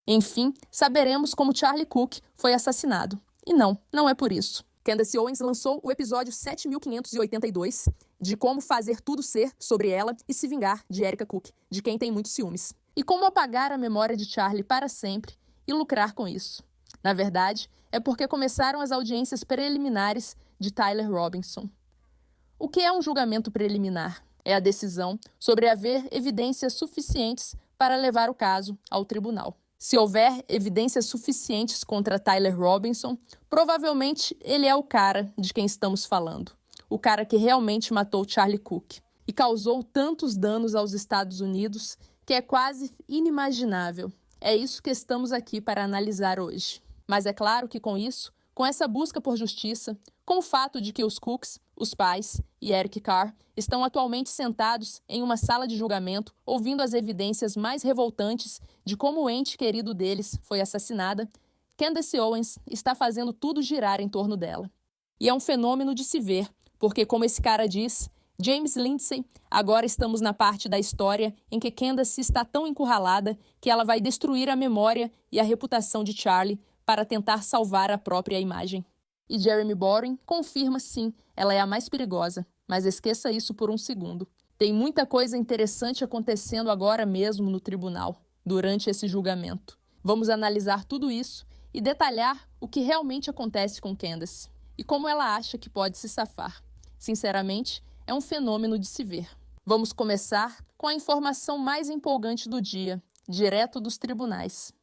Enfim, saberemos como Charlie Cook foi assassinado. E não é por isso. Candace Owens lançou o episódio 7582 de como fazer tudo ser sobre ela e se vingar de Erica Cook, de quem tem muitos ciúmes. E como apagar a memória de Charlie para sempre e lucrar com isso. Na verdade, é porque começaram as audiências preliminares de Tyler Robinson. O que é um julgamento preliminar? É a decisão sobre haver evidências suficientes para levar o caso ao tribunal. Se houver evidências suficientes contra Tyler Robinson, provavelmente ele é o cara de quem estamos falando. O cara que realmente matou Charlie Cook e causou tantos danos aos Estados Unidos que é quase inimaginável. É isso que estamos aqui para analisar hoje. Mas é claro que com isso, com essa busca por justiça, com o fato de que os Cooks, os pais e Eric Carr estão atualmente sentados em uma sala de julgamento ouvindo as evidências mais revoltantes de como o ente querido deles foi assassinada, Candace Owens está fazendo tudo girar em torno dela. E é um fenômeno de se ver, porque como esse cara diz, James Lindsay, agora estamos na parte da história em que Candace está tão encurralada que ela vai destruir a memória e a reputação de Charlie para tentar salvar a própria imagem. E Jeremy Boring confirma sim, ela é a mais perigosa, mas esqueça isso por um segundo. Tem muita coisa interessante acontecendo agora mesmo no tribunal, durante esse julgamento. Vamos analisar tudo isso e detalhar o que realmente acontece com Candace e como ela acha que pode se safar. Sinceramente, é um fenômeno de se ver. Vamos começar com a informação mais empolgante do dia, direto dos tribunais.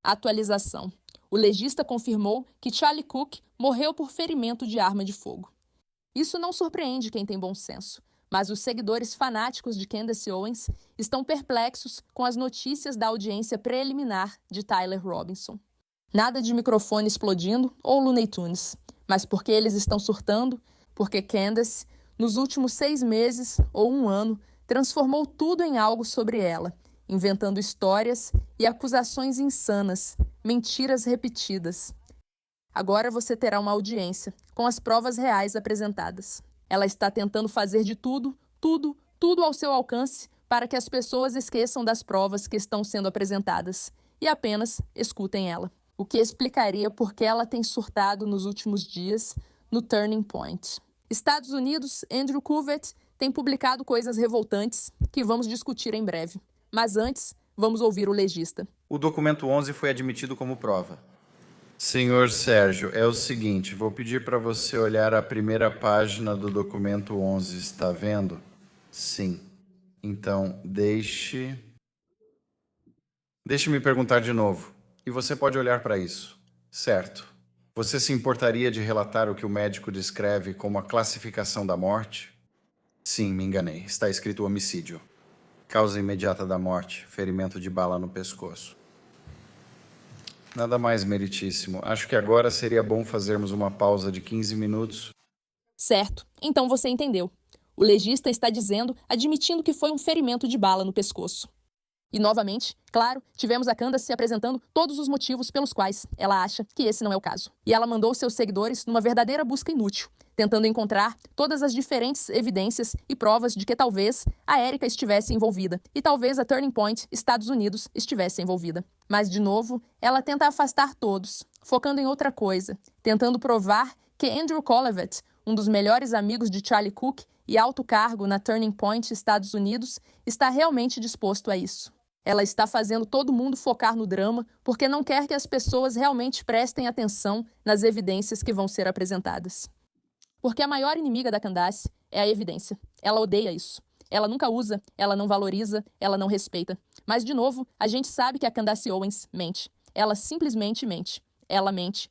Atualização. O legista confirmou que Charlie Cook morreu por ferimento de arma de fogo. Isso não surpreende quem tem bom senso, mas os seguidores fanáticos de Candace Owens estão perplexos com as notícias da audiência preliminar de Tyler Robinson. Nada de microfone explodindo ou Looney Tunes, mas porque eles estão surtando, porque Candace, nos últimos 6 meses ou 1 ano, transformou tudo em algo sobre ela, inventando histórias e acusações insanas, mentiras repetidas. Agora você terá uma audiência, com as provas reais apresentadas. Ela está tentando fazer de tudo ao seu alcance para que as pessoas esqueçam das provas que estão sendo apresentadas e apenas escutem ela. O que explicaria por que ela tem surtado nos últimos dias no Turning Point. Estados Unidos, Andrew Covet tem publicado coisas revoltantes que vamos discutir em breve. Mas antes, vamos ouvir o legista. O documento 11 foi admitido como prova. Senhor Sérgio, é o seguinte, vou pedir para você olhar a primeira página do documento 11, está vendo? Sim. Então, deixe-me perguntar de novo. E você pode olhar para isso. Certo. Você se importaria de relatar o que o médico descreve como a classificação da morte? Sim, me enganei. Está escrito homicídio. Causa imediata da morte, ferimento de bala no pescoço. Nada mais, meritíssimo. Acho que agora seria bom fazermos uma pausa de 15 minutos. Certo. Então você entendeu. O legista está dizendo, admitindo que foi um ferimento de bala no pescoço. E, novamente, claro, tivemos a Candace apresentando todos os motivos pelos quais ela acha que esse não é o caso. E ela mandou seus seguidores numa verdadeira busca inútil, tentando encontrar todas as diferentes evidências e provas de que talvez a Erica estivesse envolvida e talvez a Turning Point, Estados Unidos, estivesse envolvida. Mas, de novo, ela tenta afastar todos, focando em outra coisa, tentando provar que Andrew Kolevat, um dos melhores amigos de Charlie Cook e alto cargo na Turning Point, Estados Unidos, está realmente disposto a isso. Ela está fazendo todo mundo focar no drama porque não quer que as pessoas realmente prestem atenção nas evidências que vão ser apresentadas. Porque a maior inimiga da Candace é a evidência. Ela odeia isso. Ela nunca usa, ela não valoriza, ela não respeita. Mas, de novo, a gente sabe que a Candace Owens mente. Ela simplesmente mente. Ela mente,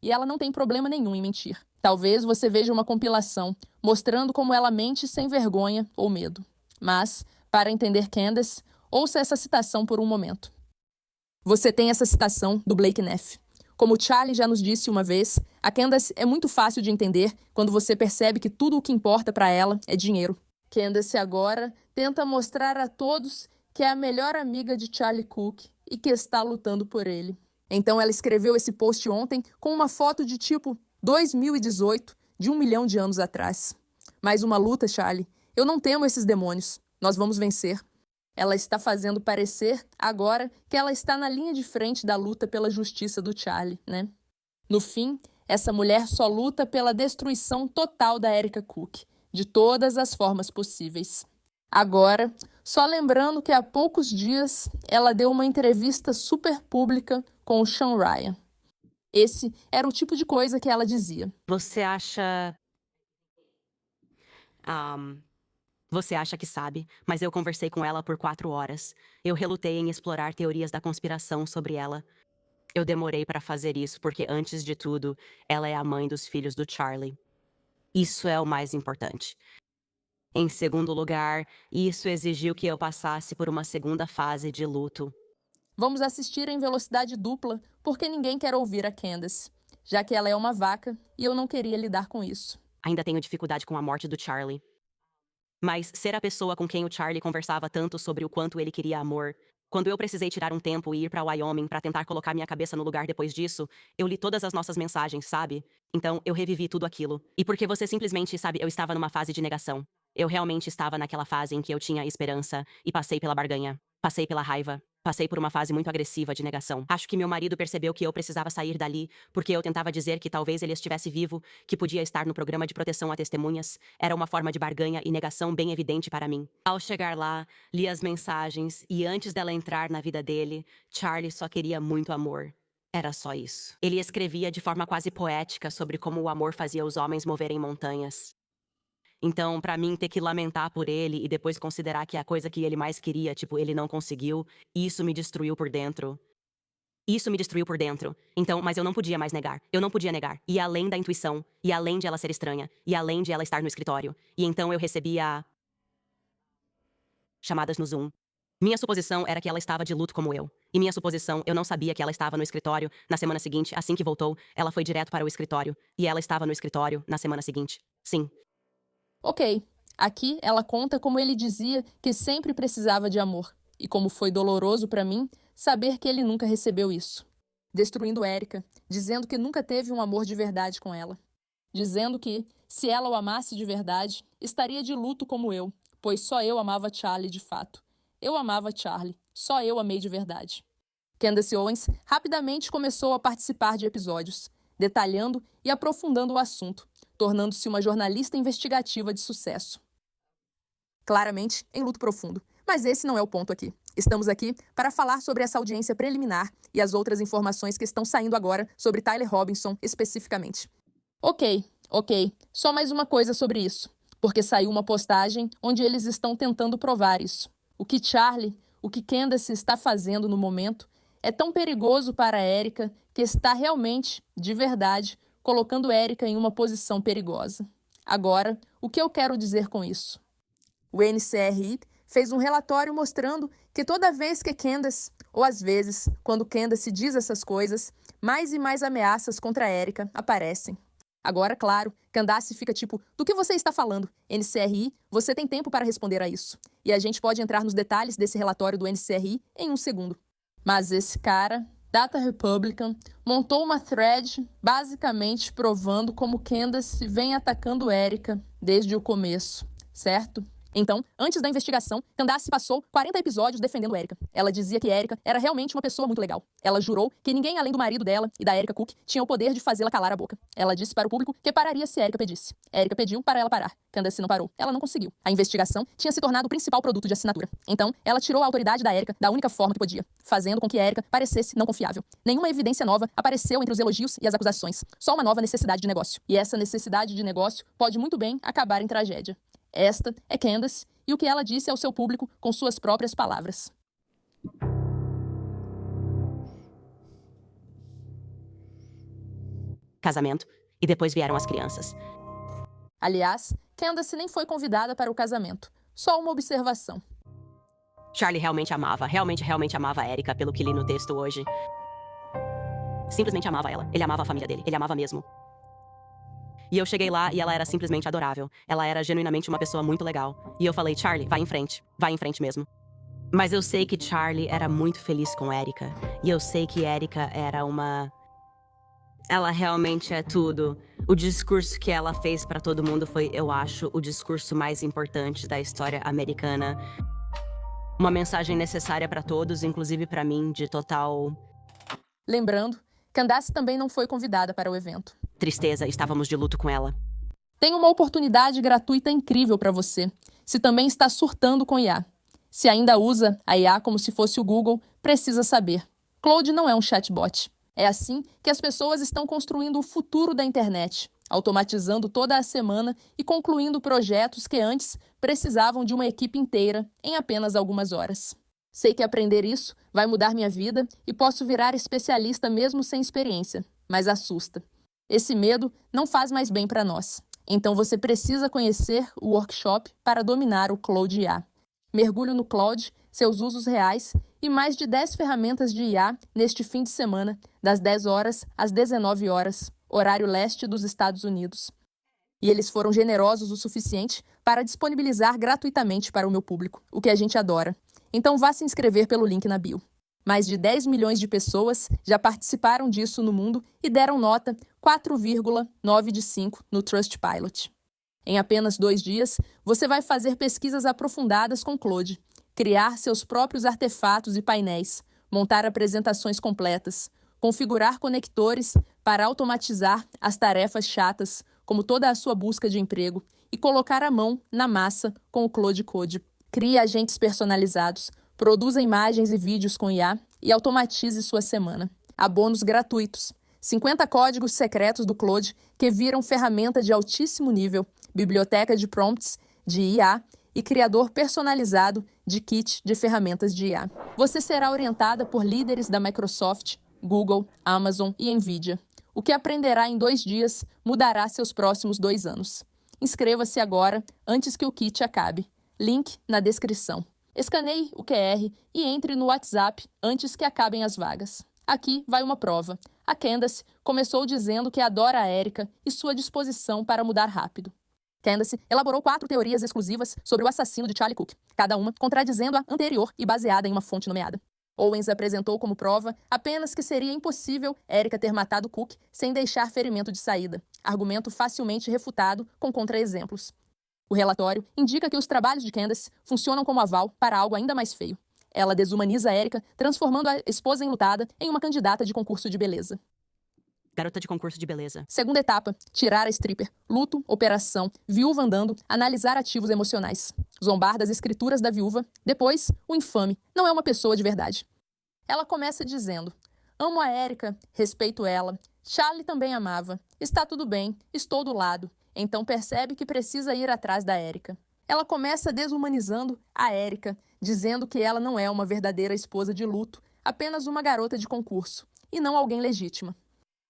e ela não tem problema nenhum em mentir. Talvez você veja uma compilação mostrando como ela mente sem vergonha ou medo. Mas, para entender Candace, ouça essa citação por um momento. Você tem essa citação do Blake Neff. Como Charlie já nos disse uma vez, a Candace é muito fácil de entender quando você percebe que tudo o que importa para ela é dinheiro. Candace agora tenta mostrar a todos que é a melhor amiga de Charlie Cook e que está lutando por ele. Então ela escreveu esse post ontem com uma foto de tipo 2018, de 1 milhão de anos atrás. Mais uma luta, Charlie. Eu não temo esses demônios. Nós vamos vencer. Ela está fazendo parecer, agora, que ela está na linha de frente da luta pela justiça do Charlie, né? No fim, essa mulher só luta pela destruição total da Erica Cook, de todas as formas possíveis. Agora, só lembrando que há poucos dias ela deu uma entrevista super pública com o Sean Ryan. Esse era o tipo de coisa que ela dizia. Você acha que sabe, mas eu conversei com ela por 4 horas. Eu relutei em explorar teorias da conspiração sobre ela. Eu demorei para fazer isso porque, antes de tudo, ela é a mãe dos filhos do Charlie. Isso é o mais importante. Em segundo lugar, isso exigiu que eu passasse por uma segunda fase de luto. Vamos assistir em velocidade dupla, porque ninguém quer ouvir a Candace, já que ela é uma vaca e eu não queria lidar com isso. Ainda tenho dificuldade com a morte do Charlie. Mas ser a pessoa com quem o Charlie conversava tanto sobre o quanto ele queria amor. Quando eu precisei tirar um tempo e ir para Wyoming para tentar colocar minha cabeça no lugar depois disso, eu li todas as nossas mensagens, sabe? Então, eu revivi tudo aquilo. E porque você simplesmente, sabe, eu estava numa fase de negação. Eu realmente estava naquela fase em que eu tinha esperança e passei pela barganha. Passei pela raiva. Passei por uma fase muito agressiva de negação. Acho que meu marido percebeu que eu precisava sair dali, porque eu tentava dizer que talvez ele estivesse vivo, que podia estar no programa de proteção a testemunhas. Era uma forma de barganha e negação bem evidente para mim. Ao chegar lá, li as mensagens e antes dela entrar na vida dele, Charlie só queria muito amor. Era só isso. Ele escrevia de forma quase poética sobre como o amor fazia os homens moverem montanhas. Então, pra mim, ter que lamentar por ele e depois considerar que a coisa que ele mais queria, tipo, ele não conseguiu, isso me destruiu por dentro. Isso me destruiu por dentro. Então, mas eu não podia mais negar. Eu não podia negar. E além da intuição, e além de ela ser estranha, e além de ela estar no escritório. E então eu recebia chamadas no Zoom. Minha suposição era que ela estava de luto como eu. E minha suposição, eu não sabia que ela estava no escritório. Na semana seguinte, assim que voltou, ela foi direto para o escritório. E ela estava no escritório na semana seguinte. Sim. Ok, aqui ela conta como ele dizia que sempre precisava de amor e como foi doloroso para mim saber que ele nunca recebeu isso. Destruindo Erica, dizendo que nunca teve um amor de verdade com ela. Dizendo que, se ela o amasse de verdade, estaria de luto como eu, pois só eu amava Charlie de fato. Eu amava Charlie, só eu amei de verdade. Candace Owens rapidamente começou a participar de episódios, detalhando e aprofundando o assunto, tornando-se uma jornalista investigativa de sucesso. Claramente, em luto profundo. Mas esse não é o ponto aqui. Estamos aqui para falar sobre essa audiência preliminar e as outras informações que estão saindo agora sobre Tyler Robinson especificamente. Ok. Só mais uma coisa sobre isso. Porque saiu uma postagem onde eles estão tentando provar isso. O que Charlie, o que Candace está fazendo no momento é tão perigoso para Erica que está realmente, de verdade, colocando Erica em uma posição perigosa. Agora, o que eu quero dizer com isso? O NCRI fez um relatório mostrando que toda vez que Candace, ou às vezes, quando Candace diz essas coisas, mais e mais ameaças contra Erica aparecem. Agora, claro, Candace fica tipo, do que você está falando? NCRI, você tem tempo para responder a isso. E a gente pode entrar nos detalhes desse relatório do NCRI em um segundo. Mas esse cara, Data Republican, montou uma thread basicamente provando como Candace vem atacando Erica desde o começo, certo? Então, antes da investigação, Candace passou 40 episódios defendendo Erica. Ela dizia que Erica era realmente uma pessoa muito legal. Ela jurou que ninguém além do marido dela e da Erica Cook tinha o poder de fazê-la calar a boca. Ela disse para o público que pararia se Erica pedisse. Erica pediu para ela parar. Candace não parou. Ela não conseguiu. A investigação tinha se tornado o principal produto de assinatura. Então, ela tirou a autoridade da Erica da única forma que podia, fazendo com que Erica parecesse não confiável. Nenhuma evidência nova apareceu entre os elogios e as acusações. Só uma nova necessidade de negócio. E essa necessidade de negócio pode muito bem acabar em tragédia. Esta é Candace e o que ela disse ao seu público com suas próprias palavras. Casamento. E depois vieram as crianças. Aliás, Candace nem foi convidada para o casamento. Só uma observação. Charlie realmente amava a Erica, pelo que li no texto hoje. Simplesmente amava ela. Ele amava a família dele. Ele amava mesmo. E eu cheguei lá e ela era simplesmente adorável. Ela era genuinamente uma pessoa muito legal. E eu falei, Charlie, vai em frente mesmo. Mas eu sei que Charlie era muito feliz com Erica. E eu sei que Erica era uma... Ela realmente é tudo. O discurso que ela fez pra todo mundo foi, eu acho, o discurso mais importante da história americana. Uma mensagem necessária para todos, inclusive para mim, de total Lembrando, Candace também não foi convidada para o evento. tristeza. Estávamos de luto com ela. Tem uma oportunidade gratuita incrível para você, se também está surtando com IA. Se ainda usa a IA como se fosse o Google, precisa saber. Claude não é um chatbot. É assim que as pessoas estão construindo o futuro da internet, automatizando toda a semana e concluindo projetos que antes precisavam de uma equipe inteira em apenas algumas horas. Sei que aprender isso vai mudar minha vida e posso virar especialista mesmo sem experiência, mas assusta. Esse medo não faz mais bem para nós. Então você precisa conhecer o workshop para dominar o Claude IA. Mergulho no Claude, seus usos reais e mais de 10 ferramentas de IA neste fim de semana, das 10 horas às 19 horas, horário leste dos Estados Unidos. E eles foram generosos o suficiente para disponibilizar gratuitamente para o meu público, o que a gente adora. Então vá se inscrever pelo link na bio. Mais de 10 milhões de pessoas já participaram disso no mundo e deram nota 4,9 de 5 no Trustpilot. Em apenas 2 dias, você vai fazer pesquisas aprofundadas com Claude, criar seus próprios artefatos e painéis, montar apresentações completas, configurar conectores para automatizar as tarefas chatas, como toda a sua busca de emprego, e colocar a mão na massa com o Claude Code. Crie agentes personalizados, produza imagens e vídeos com IA e automatize sua semana. Há bônus gratuitos. 50 códigos secretos do Claude que viram ferramenta de altíssimo nível, biblioteca de prompts de IA e criador personalizado de kit de ferramentas de IA. Você será orientada por líderes da Microsoft, Google, Amazon e Nvidia. O que aprenderá em 2 dias mudará seus próximos 2 anos. Inscreva-se agora, antes que o kit acabe. Link na descrição. Escaneie o QR e entre no WhatsApp antes que acabem as vagas. Aqui vai uma prova. A Candace começou dizendo que adora a Erika e sua disposição para mudar rápido. Candace elaborou 4 teorias exclusivas sobre o assassino de Charlie Cook, cada uma contradizendo a anterior e baseada em uma fonte nomeada. Owens apresentou como prova apenas que seria impossível Erika ter matado Cook sem deixar ferimento de saída, argumento facilmente refutado com contra-exemplos. O relatório indica que os trabalhos de Candace funcionam como aval para algo ainda mais feio. Ela desumaniza Erika, transformando a esposa enlutada em uma candidata de concurso de beleza. Garota de concurso de beleza. Segunda etapa, tirar a stripper. Luto, operação, viúva andando, analisar ativos emocionais. Zombar das escrituras da viúva. Depois, o infame. Não é uma pessoa de verdade. Ela começa dizendo: amo a Erika, respeito ela. Charlie também amava. Está tudo bem, estou do lado. Então percebe que precisa ir atrás da Erika. Ela começa desumanizando a Erika, dizendo que ela não é uma verdadeira esposa de luto, apenas uma garota de concurso, e não alguém legítima.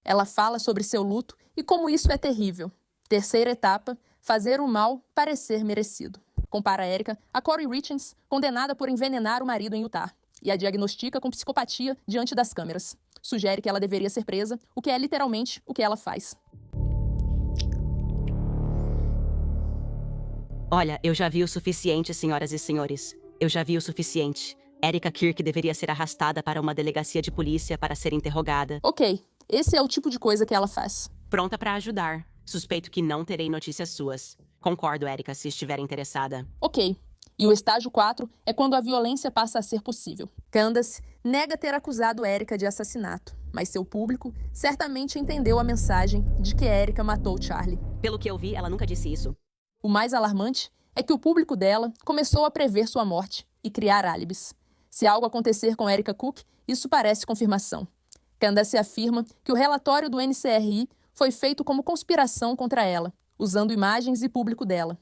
Ela fala sobre seu luto e como isso é terrível. Terceira etapa, fazer o mal parecer merecido. Compara Erika a Corey Richards, condenada por envenenar o marido em Utah, e a diagnostica com psicopatia diante das câmeras. Sugere que ela deveria ser presa, o que é literalmente o que ela faz. Olha, eu já vi o suficiente, senhoras e senhores. Eu já vi o suficiente. Erika Kirk deveria ser arrastada para uma delegacia de polícia para ser interrogada. Ok, esse é o tipo de coisa que ela faz. Pronta para ajudar. Suspeito que não terei notícias suas. Concordo, Erika, se estiver interessada. Ok. E o estágio 4 é quando a violência passa a ser possível. Candace nega ter acusado Erika de assassinato, mas seu público certamente entendeu a mensagem de que Erika matou Charlie. Pelo que eu vi, ela nunca disse isso. O mais alarmante é que o público dela começou a prever sua morte e criar álibis. Se algo acontecer com Erika Cook, isso parece confirmação. Candace afirma que o relatório do NCRI foi feito como conspiração contra ela, usando imagens e público dela.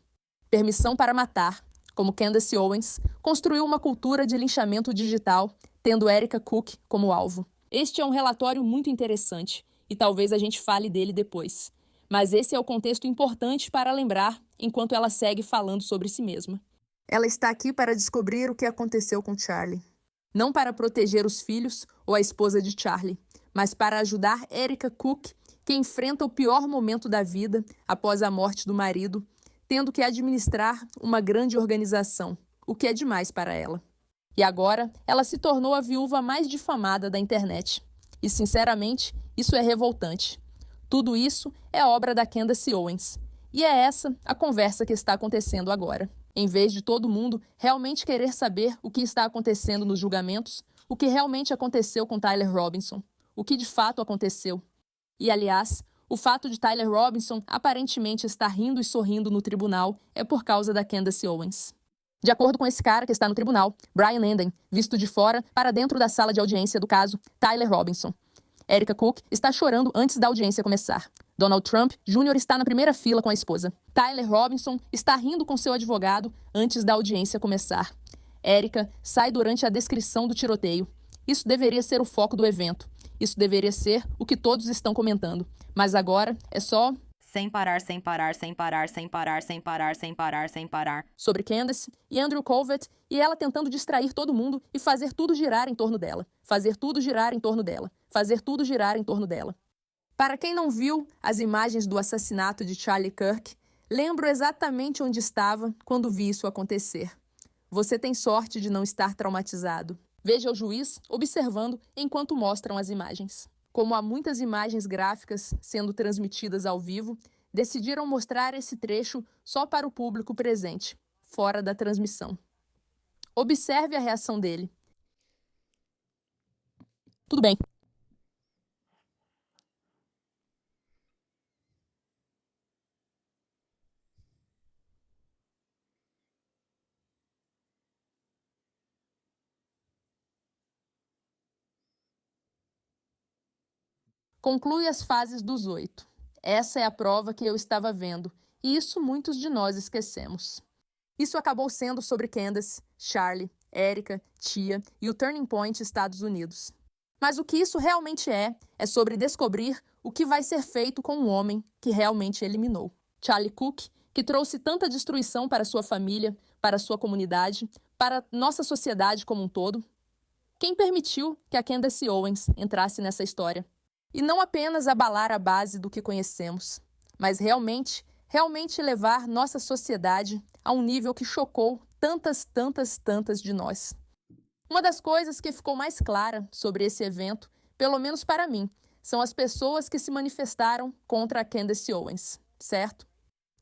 Permissão para matar, como Candace Owens, construiu uma cultura de linchamento digital, tendo Erika Cook como alvo. Este é um relatório muito interessante, e talvez a gente fale dele depois. Mas esse é o contexto importante para lembrar enquanto ela segue falando sobre si mesma. Ela está aqui para descobrir o que aconteceu com Charlie. Não para proteger os filhos ou a esposa de Charlie, mas para ajudar Erika Cook, que enfrenta o pior momento da vida após a morte do marido, tendo que administrar uma grande organização, o que é demais para ela. E agora, ela se tornou a viúva mais difamada da internet. E, sinceramente, isso é revoltante. Tudo isso é obra da Candace Owens. E é essa a conversa que está acontecendo agora. em vez de todo mundo realmente querer saber o que está acontecendo nos julgamentos, o que realmente aconteceu com Tyler Robinson, o que de fato aconteceu. E, aliás, o fato de Tyler Robinson aparentemente estar rindo e sorrindo no tribunal é por causa da Candace Owens. De acordo com esse cara que está no tribunal, Brian Enden, visto de fora para dentro da sala de audiência do caso Tyler Robinson. Erica Cook está chorando antes da audiência começar. Donald Trump Jr. está na primeira fila com a esposa. Tyler Robinson está rindo com seu advogado antes da audiência começar. Erica sai durante a descrição do tiroteio. Isso deveria ser o foco do evento. Isso deveria ser o que todos estão comentando. Mas agora é só... Sem parar, sem parar, sem parar, sem parar, sem parar, sem parar, sem parar. Sobre Candace e Andrew Colvett e ela tentando distrair todo mundo e fazer tudo girar em torno dela. Fazer tudo girar em torno dela. Fazer tudo girar em torno dela. Para quem não viu as imagens do assassinato de Charlie Kirk, lembro exatamente onde estava quando vi isso acontecer. Você tem sorte de não estar traumatizado. Veja o juiz observando enquanto mostram as imagens. Como há muitas imagens gráficas sendo transmitidas ao vivo, decidiram mostrar esse trecho só para o público presente, fora da transmissão. Observe a reação dele. Tudo bem. Conclui as fases dos 8. Essa é a prova que eu estava vendo, e isso muitos de nós esquecemos. Isso acabou sendo sobre Candace, Charlie, Erica, Tia e o Turning Point Estados Unidos. Mas o que isso realmente é sobre descobrir o que vai ser feito com um homem que realmente eliminou. Charlie Cook, que trouxe tanta destruição para sua família, para sua comunidade, para nossa sociedade como um todo. Quem permitiu que a Candace Owens entrasse nessa história? E não apenas abalar a base do que conhecemos, mas realmente levar nossa sociedade a um nível que chocou tantas de nós. Uma das coisas que ficou mais clara sobre esse evento, pelo menos para mim, são as pessoas que se manifestaram contra a Candace Owens, certo?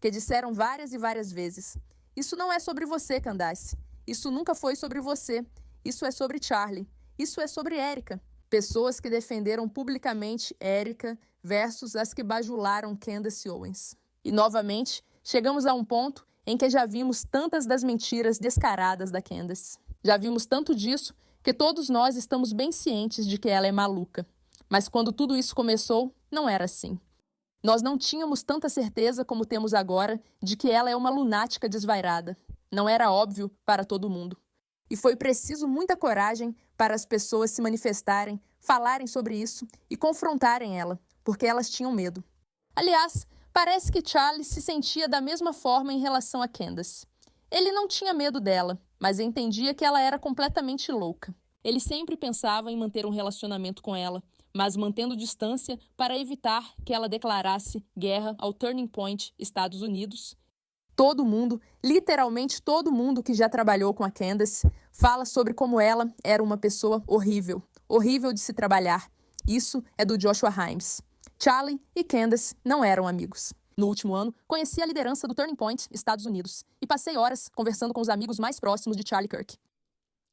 Que disseram várias e várias vezes: isso não é sobre você, Candace. Isso nunca foi sobre você. Isso é sobre Charlie. Isso é sobre Erica. Pessoas que defenderam publicamente Erica versus as que bajularam Candace Owens. E, novamente, chegamos a um ponto em que já vimos tantas das mentiras descaradas da Candace. Já vimos tanto disso que todos nós estamos bem cientes de que ela é maluca. Mas quando tudo isso começou, não era assim. Nós não tínhamos tanta certeza como temos agora de que ela é uma lunática desvairada. Não era óbvio para todo mundo. E foi preciso muita coragem para as pessoas se manifestarem, falarem sobre isso e confrontarem ela, porque elas tinham medo. Aliás, parece que Charlie se sentia da mesma forma em relação a Candace. Ele não tinha medo dela, mas entendia que ela era completamente louca. Ele sempre pensava em manter um relacionamento com ela, mas mantendo distância para evitar que ela declarasse guerra ao Turning Point Estados Unidos. Todo mundo, literalmente todo mundo que já trabalhou com a Candace, fala sobre como ela era uma pessoa horrível, horrível de se trabalhar. Isso é do Joshua Himes. Charlie e Candace não eram amigos. No último ano, conheci a liderança do Turning Point Estados Unidos e passei horas conversando com os amigos mais próximos de Charlie Kirk.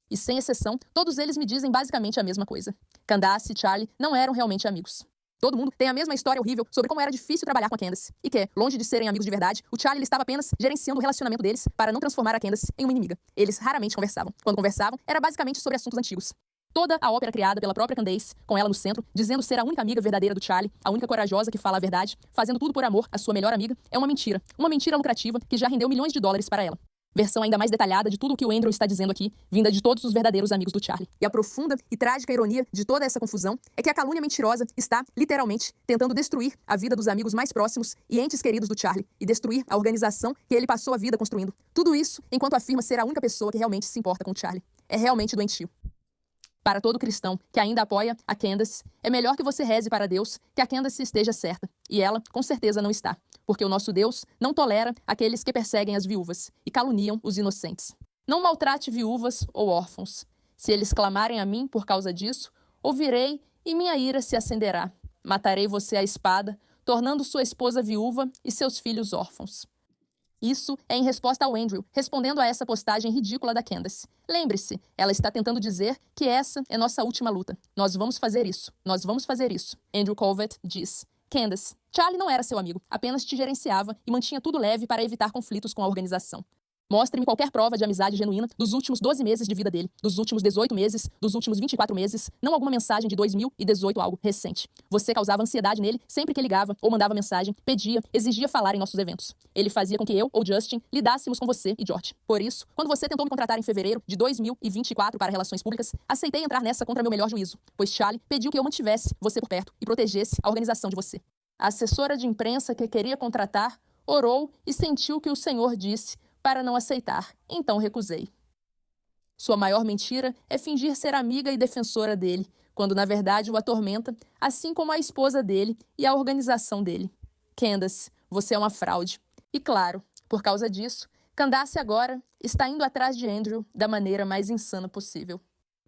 E, sem exceção, todos eles me dizem basicamente a mesma coisa. Candace e Charlie não eram realmente amigos. Todo mundo tem a mesma história horrível sobre como era difícil trabalhar com a Candace. E que, longe de serem amigos de verdade, o Charlie estava apenas gerenciando o relacionamento deles para não transformar a Candace em uma inimiga. Eles raramente conversavam. Quando conversavam, era basicamente sobre assuntos antigos. Toda a ópera criada pela própria Candace, com ela no centro, dizendo ser a única amiga verdadeira do Charlie, a única corajosa que fala a verdade, fazendo tudo por amor à sua melhor amiga, é uma mentira. Uma mentira lucrativa que já rendeu milhões de dólares para ela. Versão ainda mais detalhada de tudo o que o Andrew está dizendo aqui, vinda de todos os verdadeiros amigos do Charlie. E a profunda e trágica ironia de toda essa confusão é que a calúnia mentirosa está, literalmente, tentando destruir a vida dos amigos mais próximos e entes queridos do Charlie, e destruir a organização que ele passou a vida construindo. Tudo isso enquanto afirma ser a única pessoa que realmente se importa com o Charlie. É realmente doentio. Para todo cristão que ainda apoia a Candace, é melhor que você reze para Deus que a Candace esteja certa. E ela, com certeza, não está. Porque o nosso Deus não tolera aqueles que perseguem as viúvas e caluniam os inocentes. Não maltrate viúvas ou órfãos. Se eles clamarem a mim por causa disso, ouvirei e minha ira se acenderá. Matarei você à espada, tornando sua esposa viúva e seus filhos órfãos. Isso é em resposta ao Andrew, respondendo a essa postagem ridícula da Candace. Lembre-se, ela está tentando dizer que essa é nossa última luta. Nós vamos fazer isso. Nós vamos fazer isso. Andrew Colvett diz. Candace, Charlie não era seu amigo, apenas te gerenciava e mantinha tudo leve para evitar conflitos com a organização. Mostre-me qualquer prova de amizade genuína dos últimos 12 meses de vida dele, dos últimos 18 meses, dos últimos 24 meses, não alguma mensagem de 2018, algo recente. Você causava ansiedade nele sempre que ligava ou mandava mensagem, pedia, exigia falar em nossos eventos. Ele fazia com que eu ou Justin lidássemos com você e George. Por isso, quando você tentou me contratar em fevereiro de 2024 para relações públicas, aceitei entrar nessa contra meu melhor juízo, pois Charlie pediu que eu mantivesse você por perto e protegesse a organização de você. A assessora de imprensa que queria contratar orou e sentiu que o Senhor disse para não aceitar, então recusei. Sua maior mentira é fingir ser amiga e defensora dele, quando na verdade o atormenta, assim como a esposa dele e a organização dele. Candace, você é uma fraude. E claro, por causa disso, Candace agora está indo atrás de Andrew da maneira mais insana possível.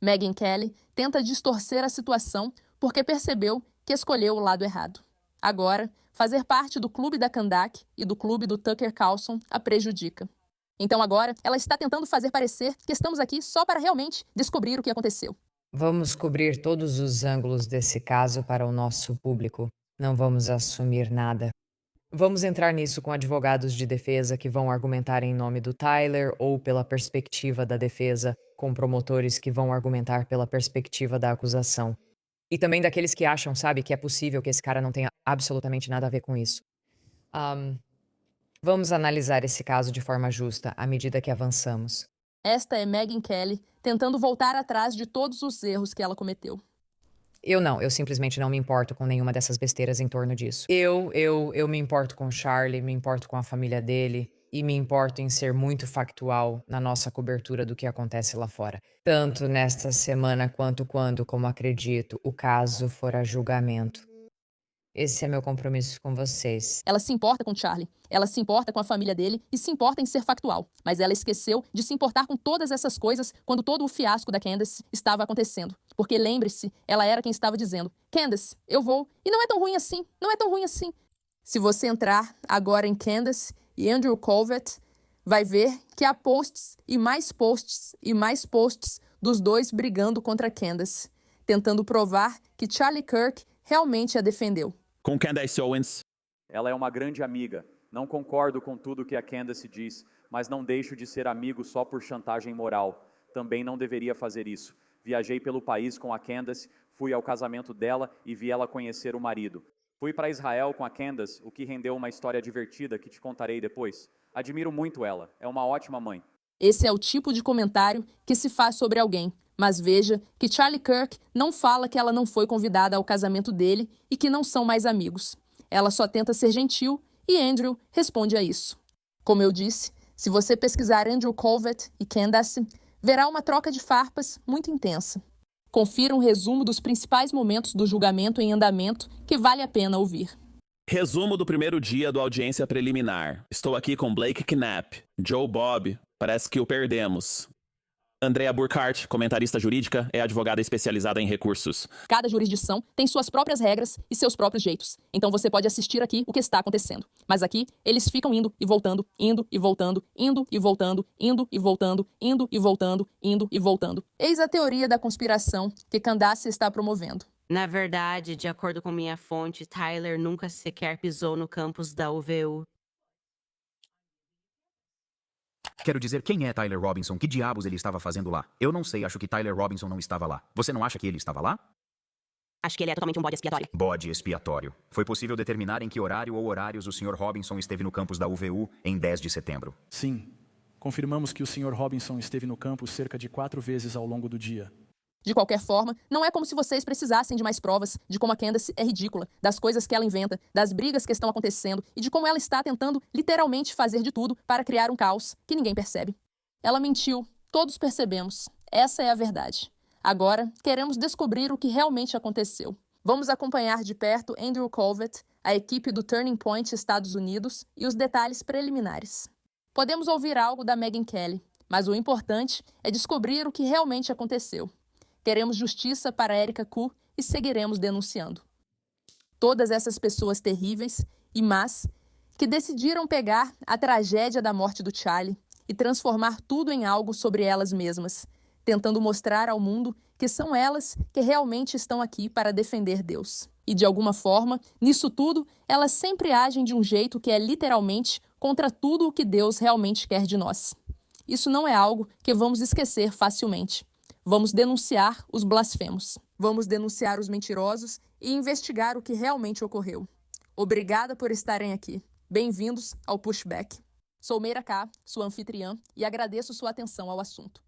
Megyn Kelly tenta distorcer a situação porque percebeu que escolheu o lado errado. Agora, fazer parte do clube da Kandak e do clube do Tucker Carlson a prejudica. Então agora, ela está tentando fazer parecer que estamos aqui só para realmente descobrir o que aconteceu. Vamos cobrir todos os ângulos desse caso para o nosso público. Não vamos assumir nada. Vamos entrar nisso com advogados de defesa que vão argumentar em nome do Tyler ou pela perspectiva da defesa, com promotores que vão argumentar pela perspectiva da acusação. E também daqueles que acham, sabe, que é possível que esse cara não tenha absolutamente nada a ver com isso. Vamos analisar esse caso de forma justa à medida que avançamos. Esta é Megyn Kelly tentando voltar atrás de todos os erros que ela cometeu. Eu simplesmente não me importo com nenhuma dessas besteiras em torno disso. Eu me importo com o Charlie, me importo com a família dele e me importo em ser muito factual na nossa cobertura do que acontece lá fora. Tanto nesta semana quanto quando, como acredito, o caso for a julgamento. Esse é meu compromisso com vocês. Ela se importa com Charlie, ela se importa com a família dele e se importa em ser factual. Mas ela esqueceu de se importar com todas essas coisas quando todo o fiasco da Candace estava acontecendo. Porque lembre-se, ela era quem estava dizendo: Candace, eu vou. E não é tão ruim assim, não é tão ruim assim. Se você entrar agora em Candace e Andrew Colvett, vai ver que há posts e mais posts e mais posts dos dois brigando contra Candace, tentando provar que Charlie Kirk realmente a defendeu. Com Candace Owens. Ela é uma grande amiga. Não concordo com tudo que a Candace diz, mas não deixo de ser amigo só por chantagem moral. Também não deveria fazer isso. Viajei pelo país com a Candace, fui ao casamento dela e vi ela conhecer o marido. Fui para Israel com a Candace, o que rendeu uma história divertida que te contarei depois. Admiro muito ela, é uma ótima mãe. Esse é o tipo de comentário que se faz sobre alguém. Mas veja que Charlie Kirk não fala que ela não foi convidada ao casamento dele e que não são mais amigos. Ela só tenta ser gentil e Andrew responde a isso. Como eu disse, se você pesquisar Andrew Colvett e Candace, verá uma troca de farpas muito intensa. Confira um resumo dos principais momentos do julgamento em andamento que vale a pena ouvir. Resumo do primeiro dia do audiência preliminar. Estou aqui com Blake Knapp. Joe Bob, parece que o perdemos. Andrea Burkhardt, comentarista jurídica, é advogada especializada em recursos. Cada jurisdição tem suas próprias regras e seus próprios jeitos. Então você pode assistir aqui o que está acontecendo. Mas aqui, eles ficam indo e voltando, indo e voltando, indo e voltando, indo e voltando, indo e voltando, indo e voltando. Eis a teoria da conspiração que Candace está promovendo. Na verdade, de acordo com minha fonte, Tyler nunca sequer pisou no campus da UVU. Quero dizer, quem é Tyler Robinson? Que diabos ele estava fazendo lá? Eu não sei, acho que Tyler Robinson não estava lá. Você não acha que ele estava lá? Acho que ele é totalmente um bode expiatório. Bode expiatório. Foi possível determinar em que horário ou horários o Sr. Robinson esteve no campus da UVU em 10 de setembro. Sim. Confirmamos que o Sr. Robinson esteve no campus cerca de 4 vezes ao longo do dia. De qualquer forma, não é como se vocês precisassem de mais provas de como a Candace é ridícula, das coisas que ela inventa, das brigas que estão acontecendo e de como ela está tentando literalmente fazer de tudo para criar um caos que ninguém percebe. Ela mentiu, todos percebemos. Essa é a verdade. Agora, queremos descobrir o que realmente aconteceu. Vamos acompanhar de perto Andrew Colvett, a equipe do Turning Point Estados Unidos e os detalhes preliminares. Podemos ouvir algo da Megyn Kelly, mas o importante é descobrir o que realmente aconteceu. Queremos justiça para Erica Ku e seguiremos denunciando. Todas essas pessoas terríveis e más que decidiram pegar a tragédia da morte do Charlie e transformar tudo em algo sobre elas mesmas, tentando mostrar ao mundo que são elas que realmente estão aqui para defender Deus. E, de alguma forma, nisso tudo, elas sempre agem de um jeito que é literalmente contra tudo o que Deus realmente quer de nós. Isso não é algo que vamos esquecer facilmente. Vamos denunciar os blasfemos. Vamos denunciar os mentirosos e investigar o que realmente ocorreu. Obrigada por estarem aqui. Bem-vindos ao Pushback. Sou Meira K, sua anfitriã, e agradeço sua atenção ao assunto.